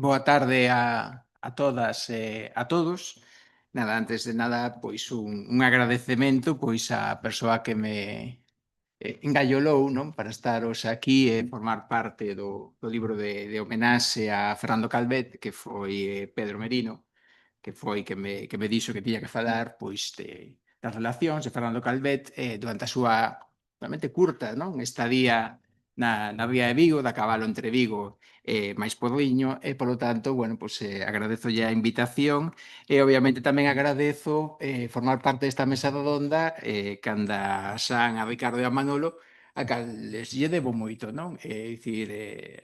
Boa tarde a todas e a todos. Nada, antes de nada, pois un agradecemento pois á persoa que me engallolou, non, para estar hoxe aquí e formar parte do libro de homenaxe a Fernando Calvet, que foi Pedro Merino, que foi que me dixo que tiña que falar pois das relacións de Fernando Calvet durante a súa realmente curta, non, estadía na ría de Vigo, da Cabalo entre Vigo e máis Porriño e, polo tanto, bueno, pois, agradezolle a invitación e, obviamente, tamén agradezo formar parte desta mesa redonda canda San, a Ricardo e a Manolo, a cales lle debo moito, non? É dicir,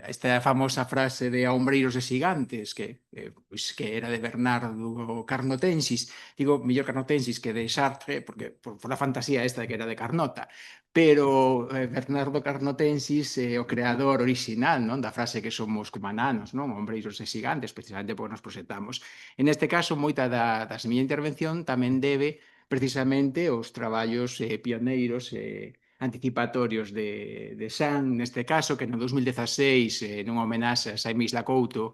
esta famosa frase de a ombreiros e xigantes pois, que era de Bernardo Carnotensis, digo mellor Carnotensis que de Sartre, porque por a fantasía esta de que era de Carnota, pero Bernardo Carnotensis é o creador orixinal, non, da frase que somos como ananos, non, ombreiros e xigantes, precisamente porque nos proxectamos. En este caso, moita da miña intervención tamén debe precisamente aos traballos pioneiros anticipatorios de San, neste caso, que no 2016, nunha homenaxe a Xaime Isla Couto,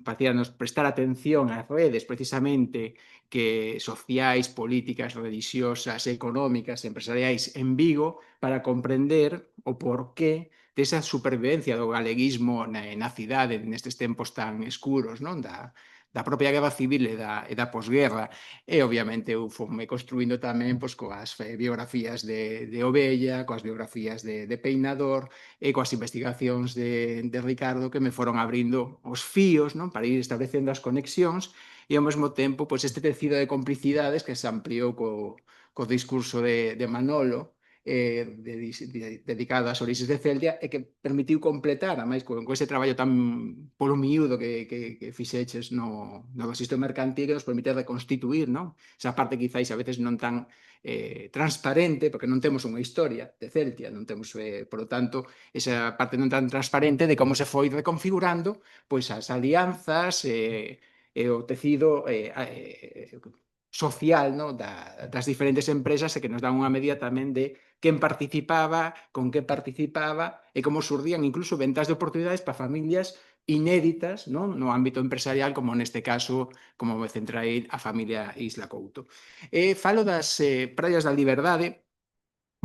facíanos prestar atención ás redes, precisamente, que sociais, políticas, religiosas, económicas, empresariais en Vigo, para comprender o porqué desa supervivencia do galeguismo na cidade nestes tempos tan escuros, non, da propia guerra civil e da posguerra. E, obviamente, eu fome construindo tamén pois, coas biografías de Ovella, coas biografías de Peinador e coas investigacións de Ricardo que me foron abrindo os fíos, non, para ir establecendo as conexións e, ao mesmo tempo, pois, este tecido de complicidades que se ampliou co discurso de Manolo, dedicado ás orixes de Celtia e que permitiu completar, a máis, con ese traballo tan polo miúdo que fixeches no registro mercantil que nos permite reconstituir, non? Esa parte quizáis a veces non tan transparente, porque non temos unha historia de Celtia, non temos, por lo tanto, esa parte non tan transparente de como se foi reconfigurando pois as alianzas e o tecido social, no, das diferentes empresas e que nos dan unha medida tamén de quen participaba, con que participaba e como xurdían incluso ventas de oportunidades para familias inéditas, non, no ámbito empresarial, como neste caso, como me centrei, a familia Isla Couto. Falo das praias da Liberdade,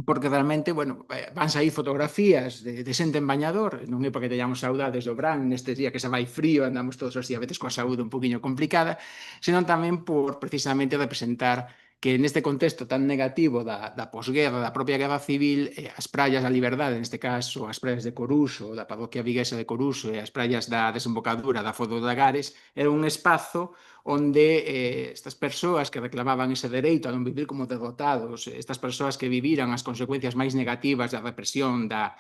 porque realmente, bueno, van sair fotografías de xente en bañador, non é porque teñamos saudades do Bran nestes días que se vai frío, andamos todos os días a veces coa saúde un poquinho complicada, senón tamén por precisamente representar que neste contexto tan negativo da posguerra, da propia guerra civil, as praias da Liberdade, neste caso as praias de Coruso, da parroquia viguesa de Coruso e as praias da desembocadura da Fodo de Agares, era un espazo onde estas persoas que reclamaban ese dereito a non vivir como derrotados, estas persoas que viviran as consecuencias máis negativas da represión, da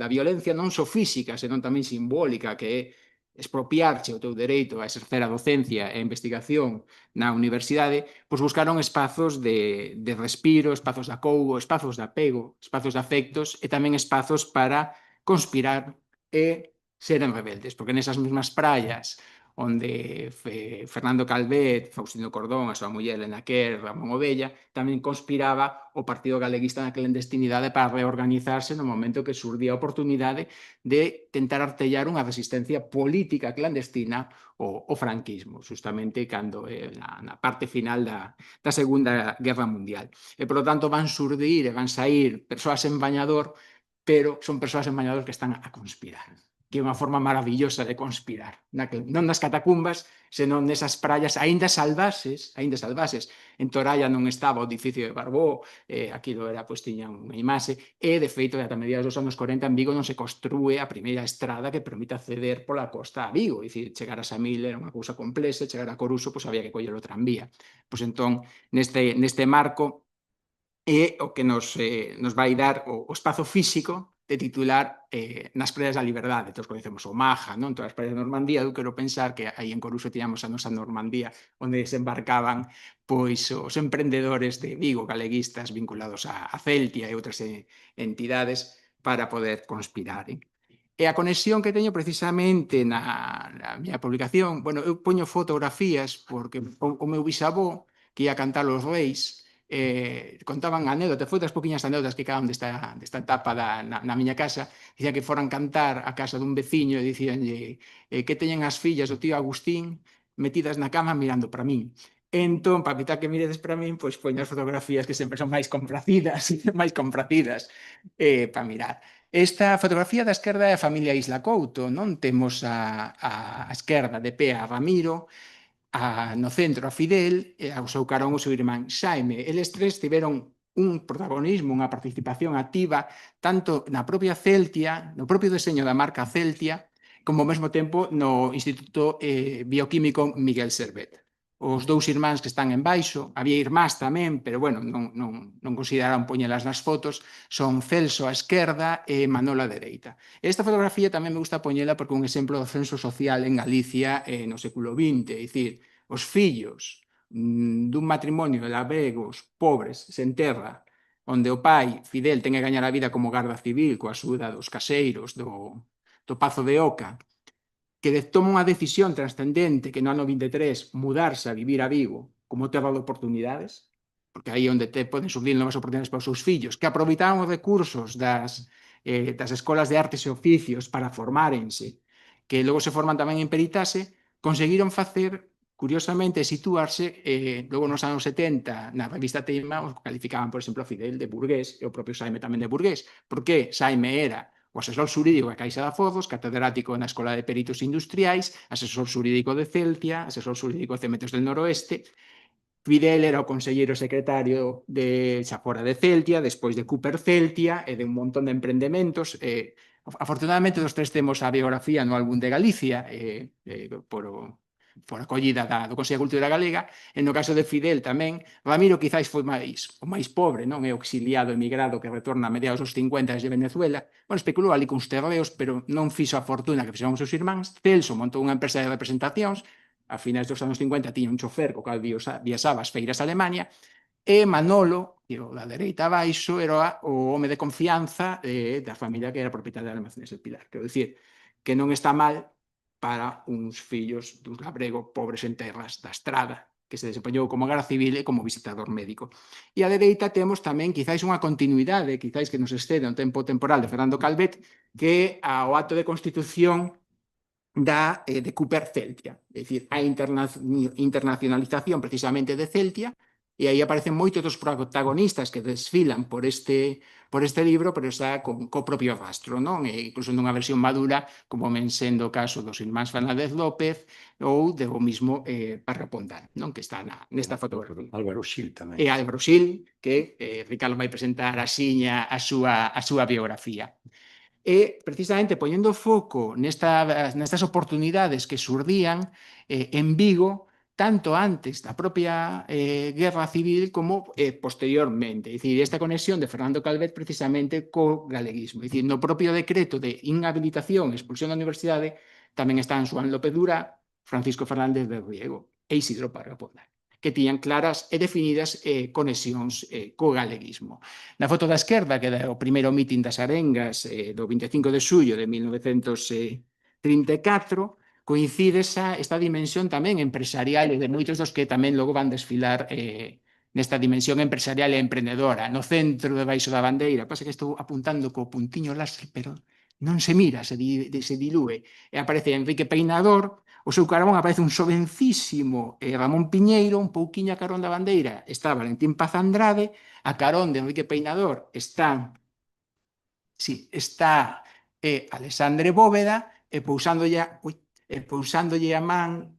violencia non só física, senón tamén simbólica, que é expropiarche o teu dereito a exercer a docencia e a investigación na universidade, pois buscaron espazos de respiro, espazos de acougo, espazos de apego, espazos de afectos e tamén espazos para conspirar e seren rebeldes, porque nesas mesmas praias onde Fernando Calvet, Faustino Cordón, a súa muller Elena Quer, Ramón Ovella, tamén conspiraba o Partido Galeguista na clandestinidade para reorganizarse no momento que xurdía a oportunidade de tentar artellar unha resistencia política clandestina ao franquismo, justamente cando na parte final da Segunda Guerra Mundial. E, por lo tanto, van xurdir e van sair persoas en bañador, pero son persoas en bañador que están a conspirar, que é unha forma maravillosa de conspirar, non nas catacumbas, senón nesas praias aínda salvaxes, en Toralla non estaba o edificio de Barbó, aquilo era, pois, tiña unha imaxe, e, de feito, ata mediados dos anos 40 en Vigo non se construe a primeira estrada que permite acceder pola costa a Vigo, é dicir, chegar a Samil era unha cousa complexa, chegar a Coruso, pois, había que coller o tranvía. Pois, entón, neste marco, é o que nos vai dar o espazo físico de titular nas praias da Liberdade. Todos conhecemos o Maja, non? Todas as praias de Normandía. Eu quero pensar que aí en Coruso tiñamos a nosa Normandía, onde desembarcaban pois os emprendedores de Vigo, galeguistas vinculados a Celtia e outras entidades para poder conspirar. E a conexión que teño precisamente na miña publicación, bueno, eu poño fotografías porque o meu bisavó, que ia cantar os reis, contaban anécdotas, foi das poquinhas anécdotas que quedaban desta etapa na miña casa, dicían que foran cantar a casa dun veciño e dicíanlle que teñen as fillas do tío Agustín metidas na cama mirando para min. Entón, para evitar que miredes para min, pois poño as fotografías que sempre son máis compracidas, para mirar. Esta fotografía da esquerda é a familia Isla Couto, non? Temos a esquerda de pé a Ramiro, no centro a Fidel e ao seu carón o seu irmán Xaime. Eles tres tiveron un protagonismo, unha participación activa tanto na propia Celtia, no propio deseño da marca Celtia, como ao mesmo tempo no Instituto Bioquímico Miguel Servet. Os dous irmáns que están en baixo, había irmás tamén, pero bueno, non consideraron poñelas nas fotos, son Celso á esquerda e Manolo á dereita. Esta fotografía tamén me gusta poñela porque é un exemplo do censo social en Galicia no século XX, é dicir, os fillos dun matrimonio de labregos pobres, sen terra, onde o pai, Fidel, ten que gañar a vida como garda civil coa axuda dos caseiros do Pazo de Oca, que toma unha decisión trascendente que no ano 23 mudarse a vivir a Vigo como terra de oportunidades, porque aí onde poden surgir novas oportunidades para os seus fillos, que aproveitaban os recursos das escolas de artes e oficios para formárense, que logo se forman tamén en Peritase, conseguiron facer, curiosamente, situarse, logo nos anos 70, na revista Tema, os calificaban, por exemplo, a Fidel de burgués, e o propio Xaime tamén de burgués, porque Xaime era o asesor xurídico da Caixa de Aforros, catedrático na Escola de Peritos Industriais, asesor xurídico de Celtia, asesor xurídico de Cementos del Noroeste. Fidel era o conselleiro secretario de Xafora de Celtia, despois de Cooper Celtia e de un montón de emprendementos. Afortunadamente, os tres temos a biografía no álbum de Galicia, por acollida do Consello de Cultura Galega, e no caso de Fidel tamén, Ramiro quizáis foi o máis pobre, non é o exiliado emigrado que retorna a mediados dos 50 de Venezuela, bueno, especulou ali cuns terreos, pero non fixo a fortuna que fixeron os seus irmáns. Celso montou unha empresa de representacións, a finais dos anos 50 tiña un chofer co cal viaxaba ás feiras a Alemania, e Manolo, que o da dereita abaixo, era o home de confianza da familia que era propietaria de Almacenes del Pilar. Quero dicir, que non está mal para uns fillos dun labrego pobres en terras da Estrada, que se desempeñou como garda civil e como visitador médico. E á dereita temos tamén, quizáis, unha continuidade, quizáis que nos excede un tempo temporal de Fernando Calvet, que ao acto de constitución de Cooper Celtia, é dicir, a internacionalización precisamente de Celtia, e aí aparecen moitos dos protagonistas que desfilan por este libro, pero está co propio rastro, non? E incluso nunha versión madura, como ven sendo o caso dos irmáns Fernández López ou do mismo Parra Pondal, non? Que está nesta fotografía. Álvaro Xil tamén. E Álvaro Xil, que Ricardo vai presentar axiña a súa biografía. E, precisamente, poñendo foco nestas oportunidades que xurdían en Vigo, tanto antes da propia guerra civil como posteriormente. É dicir, esta conexión de Fernando Calvet precisamente co galeguismo. É dicir, no propio decreto de inhabilitación e expulsión da universidade tamén están Xoán López Dura, Francisco Fernández de Riego e Isidro Parra Pondal, que tiñan claras e definidas conexións co galeguismo. Na foto da esquerda, que é o primeiro mitin das Arengas do 25 de xullo de 1934, coincide esta dimensión tamén empresarial e de moitos dos que tamén logo van desfilar nesta dimensión empresarial e emprendedora. No centro, debaixo da bandeira, pasa que estou apuntando co puntiño láser, pero non se mira, se dilúe. E aparece Enrique Peinador, o seu carón aparece un xovencísimo Ramón Piñeiro, un pouquiño a carón da bandeira está Valentín Paz Andrade, a carón de Enrique Peinador está Alexandre Bóveda, e pousándolle a man,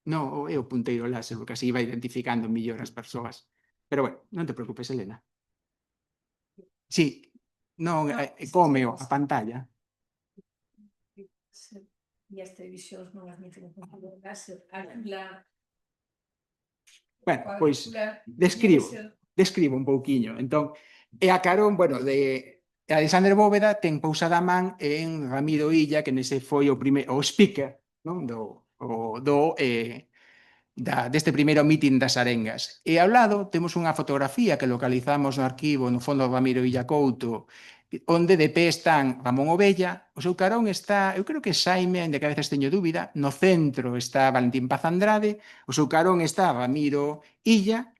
non, é o punteiro láser, porque así vai identificando mellor as persoas. Pero bueno, non te preocupes, Elena. Sí, non, cómeo a pantalla. E as televisións non admiten o punteiro láser. Bueno, pois describo un pouquiño. Entón, e a carón, bueno, de Alexandre Bóveda ten pousada a man en Ramiro Illa, que nese foi o speaker, non? Deste primeiro mitin das Arengas. E ao lado temos unha fotografía que localizamos no arquivo, no fondo do Ramiro Illa Couto, onde de pé están Ramón Ovella, o seu carón está, eu creo que Xaime, ainda que a veces teño dúbida, no centro está Valentín Paz Andrade, o seu carón está Ramiro Illa,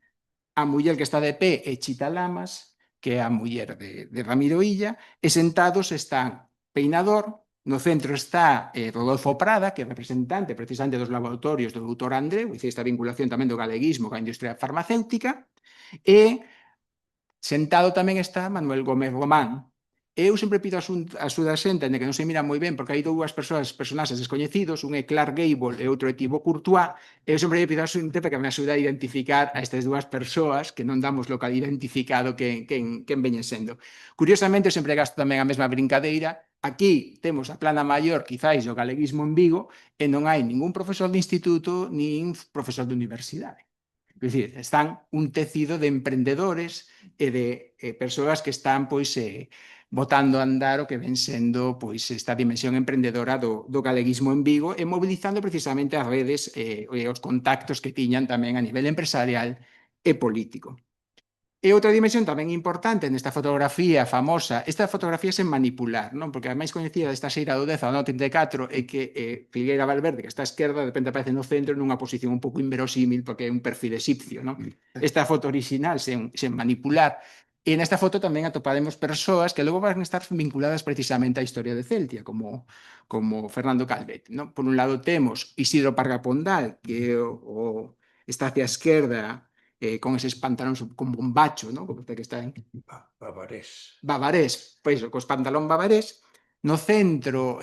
A muller que está de pé é Chita Lamas, que é a muller de Ramiro Illa, e sentados están Peinador, no centro está Rodolfo Prada, que é representante precisamente dos laboratorios do doutor Andreu, e esta vinculación tamén do galeguismo coa industria farmacéutica, e sentado tamén está Manuel Gómez Román. Eu sempre pido a súa xente, que non se mira moi ben, porque hai dúas personaxes descoñecidos, un é Clark Gable e outro é Thibaut Courtois, e eu sempre pido a xente para que me axude a identificar a estas dúas persoas que non damos local identificado quen veñen sendo. Curiosamente, eu sempre gasto tamén a mesma brincadeira. Aquí temos a plana maior, quizáis, do galeguismo en Vigo, e non hai ningún profesor de instituto nin profesor de universidade. É dicir, están un tecido de emprendedores e de persoas que están botando a andar o que ven sendo esta dimensión emprendedora do galeguismo en Vigo e mobilizando precisamente as redes e os contactos que tiñan tamén a nivel empresarial e político. E outra dimensión tamén importante nesta fotografía famosa, esta fotografía sen manipular, non? Porque a máis coñecida desta xeira do 10 ao 34 é que Figueira Valverde, que está á esquerda, de repente aparece no centro nunha posición un pouco inverosímil porque é un perfil exipcio, non? Esta foto original sen manipular. E nesta foto tamén atoparemos persoas que logo van estar vinculadas precisamente á historia de Celtia, como Fernando Calvet, non? Por un lado temos Isidro Parga Pondal, que está hacia a esquerda, con eses pantalóns con bombacho, ¿no? Como que está en Bavarés. Bavarés, pois, cos pantalón bavarés. No centro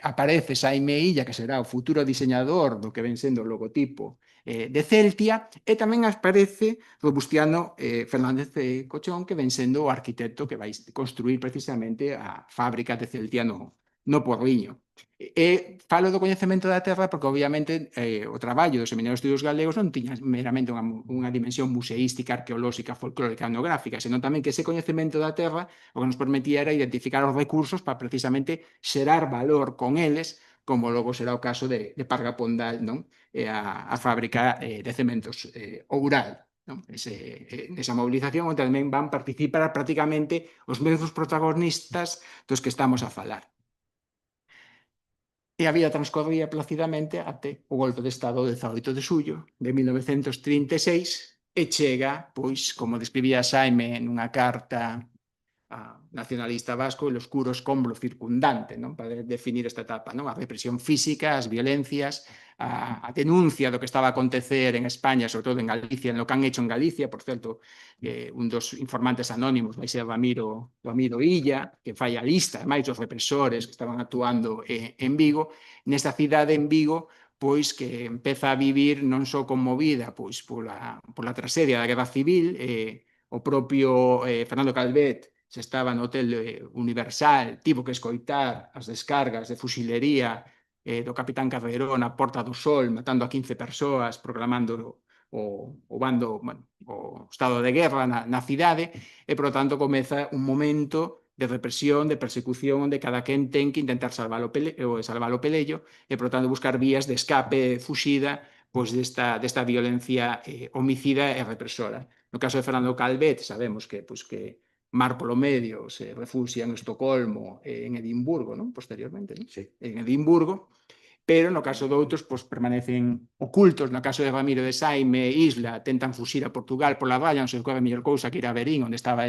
aparece Xaime Illa, que será o futuro diseñador do que ven sendo o logotipo de Celtia, e tamén aparece Robustiano Fernández Cochón, que ven sendo o arquitecto que vai construir precisamente a fábrica de Celtia no Porriño. E falo do coñecemento da terra porque, obviamente, o traballo do Seminario de Estudios Galegos non tiña meramente unha dimensión museística, arqueolóxica, folclórica, etnográfica, senón tamén que ese coñecemento da terra o que nos permitía era identificar os recursos para precisamente xerar valor con eles, como logo será o caso de Parga Pondal, non? E a fábrica de cementos Oural. Nesa movilización onde tamén van participar prácticamente os mesmos protagonistas dos que estamos a falar. E a vida transcorría placidamente até o golpe de Estado do 18 de xullo de 1936 e chega, pois, como describía Xaime nunha carta nacionalista vasco, el oscuro escombro circundante, non? Para definir esta etapa, non? A represión física, as violencias, a denuncia do que estaba a acontecer en España, sobre todo en Galicia, en lo que han hecho en Galicia, por certo, un dos informantes anónimos vai ser Ramiro Illa, que fai a lista, máis dos represores que estaban actuando en Vigo, nesta cidade en Vigo, pois que empeza a vivir non só conmovida pois pola tragedia da Guerra Civil, o propio Fernando Calvet se estaba no Hotel Universal, tivo que escoitar as descargas de fusilería do capitán Carreró na Porta do Sol, matando a 15 persoas, proclamando o bando, bueno, o estado de guerra na cidade, e, por lo tanto, comeza un momento de represión, de persecución, onde cada quen ten que intentar salvar o pelello, e, por lo tanto, buscar vías de escape, fuxida, pois desta violencia homicida e represora. No caso de Fernando Calvet, sabemos que mar polo medio se refuxia en Estocolmo e en Edimburgo, non? Posteriormente, non? Sí. En Edimburgo, pero no caso de outros permanecen ocultos. No caso de Ramiro de Xaime Isla tentan fuxir a Portugal pola raya, non se ocorre mellor cousa que ir a Verín, onde estaba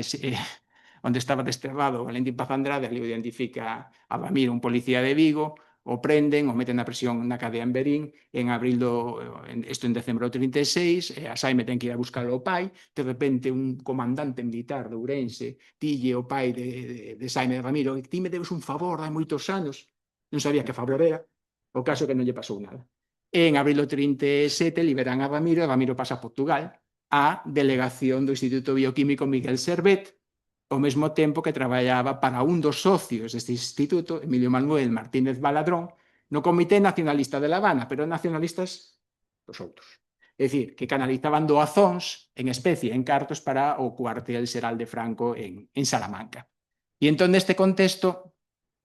desterrado Valentín Paz Andrade. Ali o identifica a Ramiro, un policía de Vigo, o prenden, o meten na prisión na cadea en Verín, isto en decembro do 36, a Xaime ten que ir a buscar o pai, de repente un comandante militar de Ourense dille o pai de Xaime de Ramiro: ti me debes un favor hai moitos anos. Non sabía que favor era, o caso que non lle pasou nada. En abril do 37 liberan a Ramiro, e Ramiro pasa a Portugal á delegación do Instituto Bioquímico Miguel Servet, ao mesmo tempo que traballaba para un dos socios deste instituto, Emilio Manuel Martínez Baladrón, no Comité Nacionalista de La Habana, pero nacionalistas dos outros. É dicir, que canalizaban doazóns en especie, en cartos, para o cuartel xeral de Franco en Salamanca. E entón, neste contexto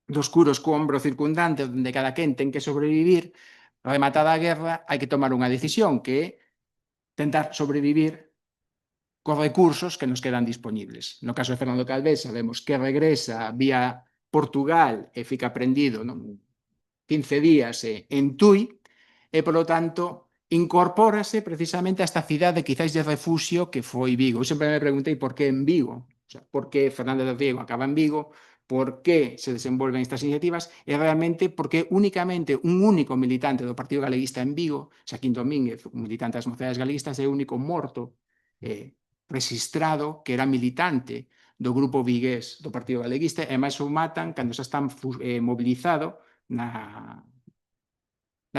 do oscuro escombro circundante, onde cada quen ten que sobrevivir, rematada a guerra, hai que tomar unha decisión, que é tentar sobrevivir cos recursos que nos quedan disponibles. No caso de Fernando Calvet, sabemos que regresa vía Portugal e fica prendido 15 días en Tui, e, polo tanto, incorpórase precisamente a esta cidade quizáis de refuxio que foi Vigo. Eu sempre me preguntei por que en Vigo, o sea, por que Fernández de Riego acaba en Vigo, por que se desenvolven estas iniciativas, e realmente porque únicamente un único militante do Partido Galeguista en Vigo, Xaquín Domínguez, un militante das Mocedades Galeguistas, é o único morto registrado que era militante do grupo vigués do Partido Galeguista, e máis o matan cando xa están mobilizado na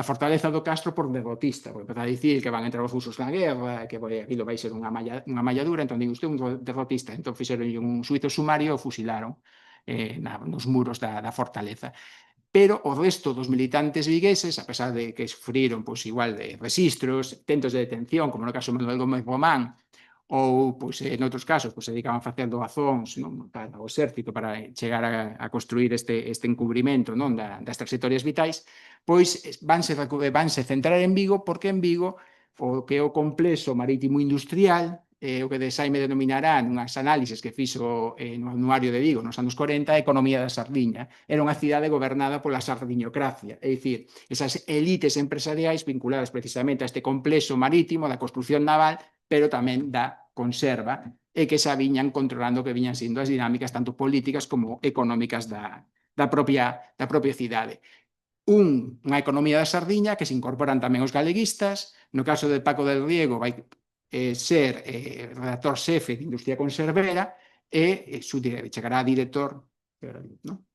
fortaleza do Castro por derrotista, porque empezar a dicir que van entrar os rusos na guerra, que aquilo vai ser unha malladura, entón digo, usted un derrotista, entón fixeron un suizo sumario e o fusilaron nos muros da fortaleza. Pero o resto dos militantes vigueses, a pesar de que sufriron pois, igual de registros, tentos de detención, como no caso de Manuel Gómez Román, ou, pois, en outros casos, pois, se dedicaban a facer doazóns non, para o exército para chegar a construir este encubrimento non, das trayectorias vitais, pois vanse centrar en Vigo porque en Vigo o que é o complexo marítimo industrial, o que de Saime denominará nunhas análises que fixo no anuario de Vigo nos anos 40 a economía da sardiña. Era unha cidade gobernada pola sardiñocracia, é dicir, esas elites empresariais vinculadas precisamente a este complexo marítimo da construcción naval, pero tamén da conserva, e que xa viñan controlando que viñan sendo as dinámicas tanto políticas como económicas da propia cidade. Unha economía da sardiña que se incorporan tamén os galeguistas, no caso de Paco del Riego vai ser redactor xefe de Industria Conservera e chegará a director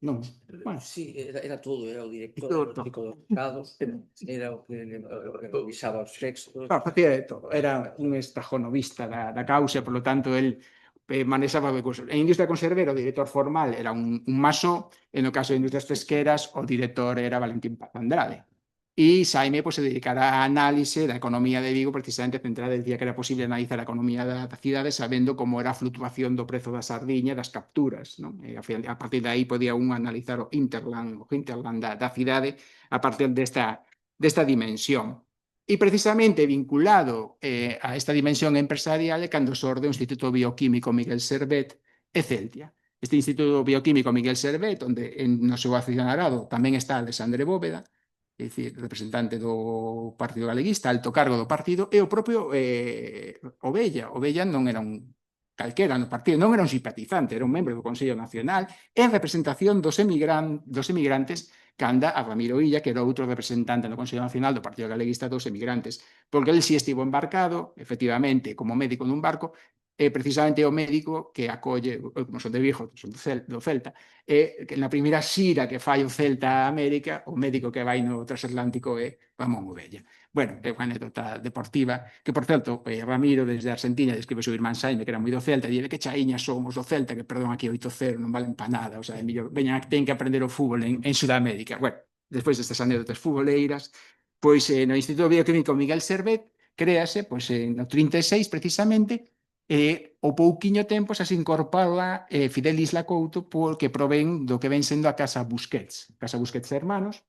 non, bueno, Sí, era todo, era o director todo. técnico dos mercados, era o que revisaba os textos. Facía de todo, era un estajonovista da causa, por lo tanto, el manexaba recursos. En Industria Conservera, o director formal era un masó, e no caso de Industrias Pesqueras, o director era Valentín Paz Andrade. E Saime se dedicará a análise da economía de Vigo, precisamente centrada, decía que era posible analizar a economía da cidade sabendo como era a fluctuación do prezo da sardiña, das capturas. Non? E a partir de aí podía un analizar o hinterland da cidade a partir desta dimensión. E precisamente vinculado a esta dimensión empresarial é cando xorde o Instituto Bioquímico Miguel Servet e Celtia. Este Instituto Bioquímico Miguel Servet, onde no seu accionarado tamén está Alexandre Bóveda, é dicir, representante do Partido Galeguista, alto cargo do partido, e o propio Ovella. Ovella non era un calquera no partido, non era un simpatizante, era un membro do Consello Nacional en representación dos emigrantes que anda a Ramiro Illa, que era outro representante no Consello Nacional do Partido Galeguista dos emigrantes, porque ele si estivo embarcado, efectivamente, como médico nun barco, é precisamente o médico que acolle, como son de Vigo, son do Celta, e na primeira xira que fai o Celta a América, o médico que vai no transatlántico é Ramón Ovella. Bueno, é unha anécdota deportiva, que, por certo, Ramiro, desde Argentina, describe o seu irmán Saime, que era moi do Celta, e dile que chaiñas somos do Celta, que perdón aquí 8-0, non valen pa nada, o sea, veñan, ten que aprender o fútbol en Sudamérica. Bueno, despois destas anécdotas futboleiras, pois no Instituto Bioquímico Miguel Servet, créase, pois no 36, precisamente, e o pouquiño tempo xa se incorpora Fidel Isla Couto porque provén do que ven sendo a Casa Busquets Hermanos,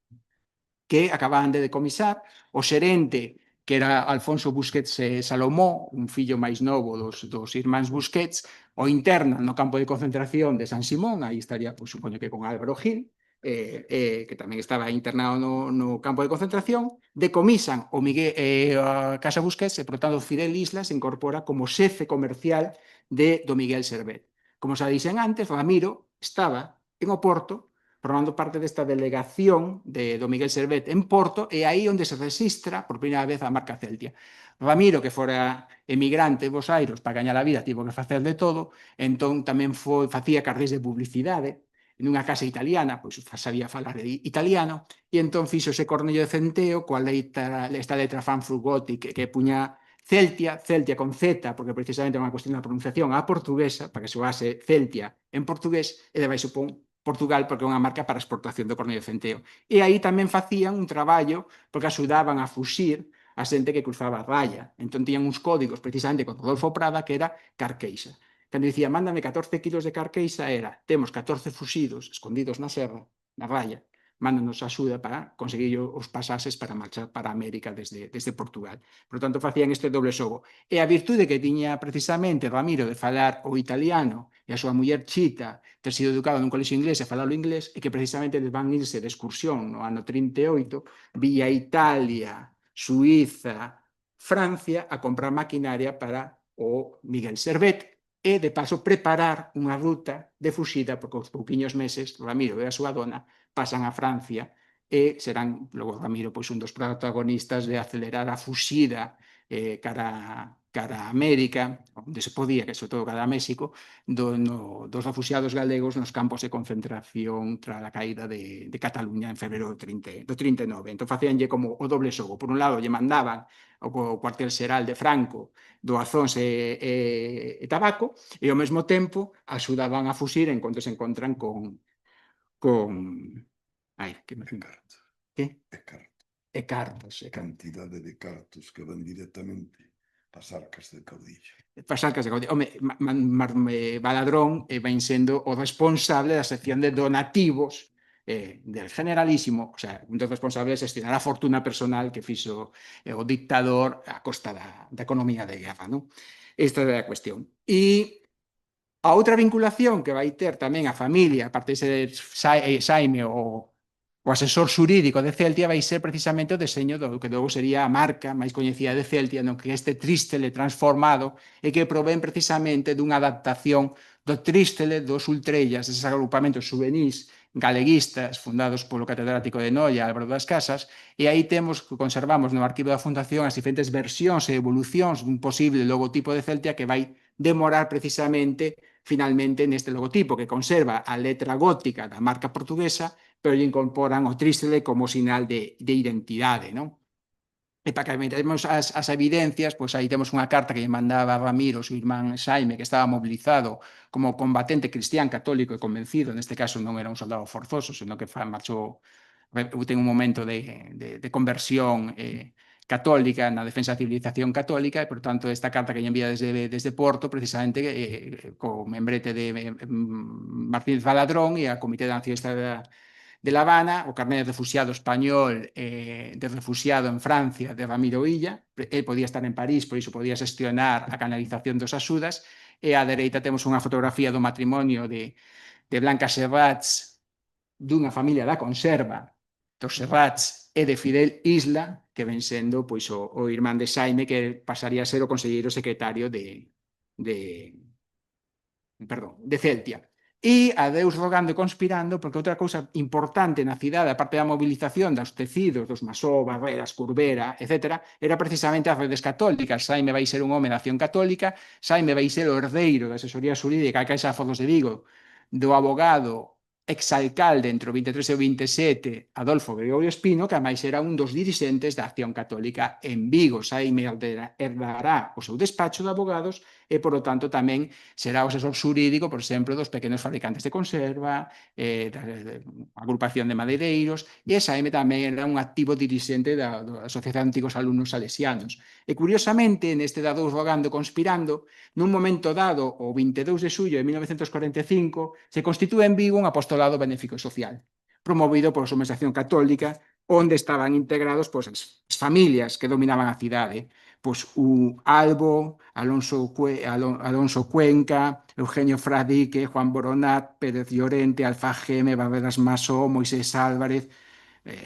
que acababan de decomisar. O xerente, que era Alfonso Busquets Salomó, un fillo máis novo dos irmáns Busquets, o internan no campo de concentración de San Simón, aí estaría, pois, supoño que con Álvaro Gil, que tamén estaba internado no campo de concentración, decomisan a Casa Busquets e, por tanto, Fidel Isla se incorpora como xefe comercial do Miguel Servet. Como xa dixen antes, Ramiro estaba en Oporto formando parte desta delegación do Miguel Servet en Porto, e aí onde se registra por primeira vez a marca Celtia. Ramiro, que fora emigrante de Bos Aires para gañar a vida, tivo que facer de todo, entón tamén facía carrés de publicidade, nunha casa italiana, pois sabía falar italiano, e entón fixo ese cornello de centeo coa esta letra Frankfurt que puña Celtia con Z, porque precisamente é unha cuestión da pronunciación á portuguesa, para que soase Celtia en portugués, e debaixo pon Portugal, porque é unha marca para a exportación do cornello de centeo. E aí tamén facían un traballo, porque axudaban a fuxir a xente que cruzaba a raya. Entón, tiñan uns códigos, precisamente, con Rodolfo Prada, que era carqueixa. Cando dicía, mándame 14 kilos de carqueixa, era, temos 14 fuxidos escondidos na serra, na raya, mándanos axuda para conseguir os pasaxes para marchar para América desde Portugal. Por tanto, facían este doble xogo. E a virtude que tiña precisamente Ramiro de falar o italiano e a súa muller Chita ter sido educado nun colexio inglés e falar o inglés, e que precisamente van irse de excursión no ano 38 vía Italia, Suiza, Francia a comprar maquinaria para o Miguel Servet e, de paso, preparar unha ruta de fuxida, porque aos pouquiños meses Ramiro e a súa dona pasan a Francia e serán, logo Ramiro, pois un dos protagonistas de acelerar a fuxida cara a América, onde se podía, que sobre todo cara a México, dos refugiados galegos nos campos de concentración tras a caída de Cataluña en febrero do 39. Entón facíanlle como o doble xogo. Por un lado, lle mandaban o cuartel xeral de Franco do Azóns e Tabaco, e ao mesmo tempo axudaban a fuxir en cuanto se encontran con... Ai, que me... Cartos. Que? E cartos. E cartos. Cantidade de cartos que van directamente ás arcas del caudillo. Pasar de Home, Baladrón vai sendo o responsable da sección de donativos del generalísimo, o sea, un dos responsables de gestionar a fortuna personal que fixo o dictador a costa da economía de guerra, non? Esta é a cuestión. E a outra vinculación que vai ter tamén a familia, aparte de ser Xaime o asesor xurídico de Celtia, vai ser precisamente o deseño do que logo sería a marca máis coñecida de Celtia, no que este Trístele transformado e que provén precisamente dunha adaptación do Trístele dos Ultrellas, deses agrupamentos juvenís galeguistas fundados polo catedrático de Noia, Álvaro das Casas, e aí conservamos no arquivo da Fundación as diferentes versións e evolucións dun posible logotipo de Celtia que vai demorar precisamente finalmente neste logotipo, que conserva a letra gótica da marca portuguesa, pero lle incorporan o Trístele como sinal de identidade, non? E para que metemos as evidencias, pois aí temos unha carta que lle mandaba a Ramiro, o seu irmán Xaime, que estaba mobilizado como combatente cristián católico e convencido, neste caso non era un soldado forzoso, senón que marchou, ten un momento de conversión católica na defensa da civilización católica, e, por tanto, esta carta que lle envía desde Porto, precisamente, co membrete de Martínez Baladrón e a Comité de Nacionalista de La Habana, o carné de refugiado español de refugiado en Francia de Ramiro Illa, el podía estar en París, por iso podía gestionar a canalización dos axudas, e á dereita temos unha fotografía do matrimonio de Blanca Serrats, dunha familia da conserva, dos Serrats e de Fidel Isla, que ven sendo pois, o irmán de Xaime, que pasaría a ser o conselleiro secretario de Celtia. E a Deus rogando e conspirando, porque outra cousa importante na cidade, aparte da movilización dos tecidos, dos Masó, Barreras, Curbera, etc., era precisamente as redes católicas. Xaime vai ser un home da acción católica, Xaime vai ser o herdeiro da asesoría xurídica da Caixa de Aforros de Vigo, do abogado exalcalde entre o 23 e o 27, Adolfo Gregorio Espino, que ademais era un dos dirixentes da acción católica en Vigo. Xaime herdará o seu despacho de abogados e, por lo tanto, tamén será o asesor xurídico, por exemplo, dos pequenos fabricantes de conserva, da agrupación de madeireiros, e Xaime tamén era un activo dirixente da Asociación de Antigos Alumnos Salesianos. E, curiosamente, neste dado rogando e conspirando, nun momento dado, o 22 de xullo de 1945, se constitúe en Vigo un apostolado benéfico e social, promovido por a Organización Católica, onde estaban integrados as familias que dominaban a cidade, pois o Albo, Alonso Cuenca, Eugenio Fradique, Juan Boronat, Pérez Llorente, Alfa Geme, Barberas Masó, Moisés Álvarez,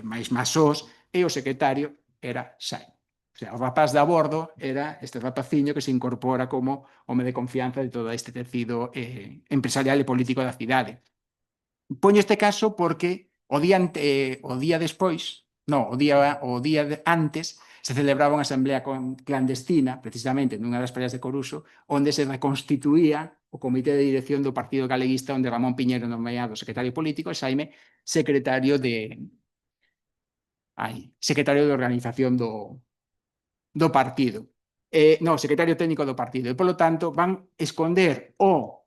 máis Masós, e o secretario era Xaime. O sea, o rapaz de a bordo era este rapaciño que se incorpora como home de confianza de todo este tecido empresarial e político da cidade. Poño este caso porque o día antes se celebraba unha asamblea clandestina, precisamente nunha das praias de Coruso, onde se reconstituía o comité de dirección do Partido Galeguista, onde Ramón Piñero nomeado secretario político e Xaime secretario de organización do partido. Secretario técnico do partido. E, polo tanto, van esconder o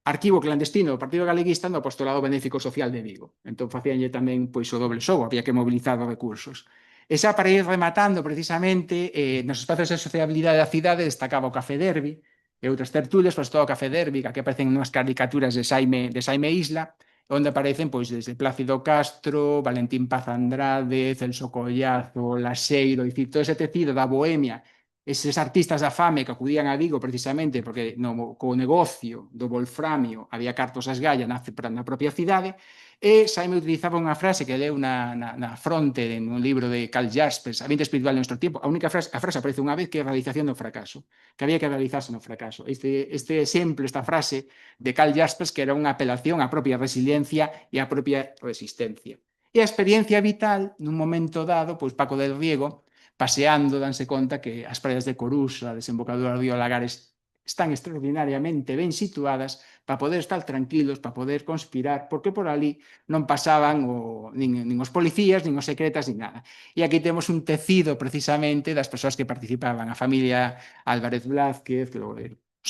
arquivo clandestino do Partido Galeguista no apostolado benéfico social de Vigo. Entón, facíanlle tamén pois, o doble xogo, había que mobilizar os recursos. E xa para ir rematando, precisamente, nos espacios de sociabilidade da cidade destacaba o Café Derbi e outras tertulias, pois todo o Café Derbi, que aparecen unhas caricaturas de Xaime Isla, onde aparecen pois, desde Plácido Castro, Valentín Paz Andrade, Celso Collazo, Laseiro, dicir, todo ese tecido da bohemia Eses artistas da fame que acudían a Vigo precisamente porque co negocio do wolframio había cartos a esgalla na propia cidade, e Saime utilizaba unha frase que leu na fronte nun libro de Karl Jaspers, A mente espiritual de nuestro tiempo. A frase aparece unha vez, que é a realización do fracaso, que había que realizarse no fracaso. Este exemplo, esta frase de Karl Jaspers, que era unha apelación á propia resiliencia e á propia resistencia. E a experiencia vital, nun momento dado, pois Paco del Riego, paseando, danse conta que as praias de Coruso, a desembocadura do río Lagares, están extraordinariamente ben situadas para poder estar tranquilos, para poder conspirar, porque por ali non pasaban nin os policías, nin os secretas, nin nada. E aquí temos un tecido precisamente das persoas que participaban, a familia Álvarez Blázquez,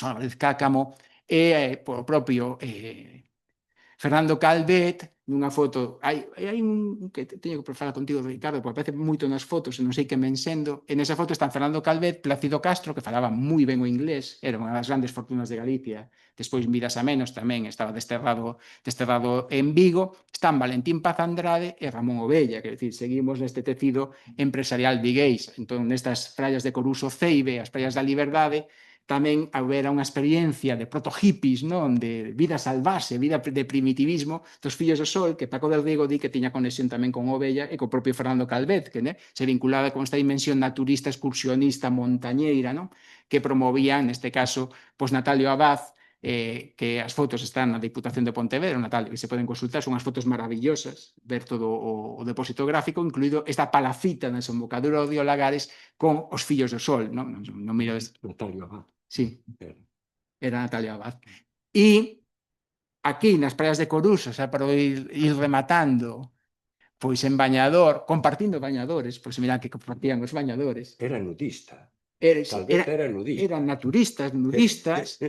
Álvarez Cácamo, e o propio Fernando Calvet, nunha foto, hai un que teño que falar contigo, Ricardo, porque aparece moito nas fotos e non sei que me ensendo. En esa foto están Fernando Calvet, Plácido Castro, que falaba moi ben o inglés, era unha das grandes fortunas de Galicia, despois miras a menos tamén, estaba desterrado en Vigo, están Valentín Paz Andrade e Ramón Ovella, que decir, seguimos neste tecido empresarial vigués. Entón, nestas praias de Coruso Ceibe, as praias da Liberdade, tamén houbera unha experiencia de proto-hippies, non? De vida salvaxe, vida de primitivismo dos Fillos do Sol, que Paco del Riego di que tiña conexión tamén con Ovella e co propio Fernando Calvet, que se vinculaba con esta dimensión naturista, excursionista, montañeira, non? Que promovían, neste caso, Natalio Abad, que as fotos están na Diputación de Pontevedra, Natalio, que se poden consultar, son as fotos maravillosas, ver todo o depósito gráfico, incluído esta palacita na desembocadura do río Lagares con os Fillos do Sol, non miro... Natalio Abad. Sí, era Natalia Abad. E aquí, nas praias de Coruso, xa para ir rematando, pois en bañador, compartindo bañadores, pois mirad que compartían os bañadores. Era nudista. Era nudista. Eran naturistas, nudistas,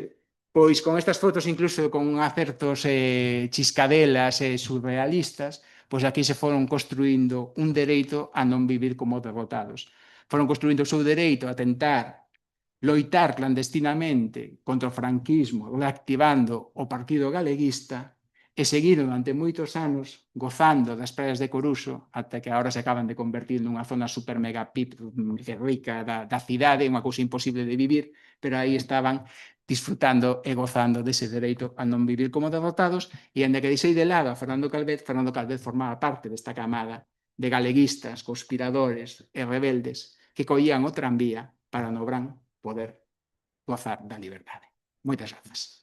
pois con estas fotos incluso con acertos chiscadelas e surrealistas, pois aquí se foron construindo un dereito a non vivir como derrotados. Foron construindo o seu dereito a tentar loitar clandestinamente contra o franquismo, reactivando o Partido Galeguista, e seguiron durante moitos anos gozando das praias de Coruso, ata que agora se acaban de convertir nunha zona super mega pip rica da cidade, unha cousa imposible de vivir, pero aí estaban disfrutando e gozando dese dereito a non vivir como derrotados, e ainda que deixei de lado a Fernando Calvet formaba parte desta camada de galeguistas, conspiradores e rebeldes que collían o tranvía para no Brán poder gozar da liberdade. Moitas grazas.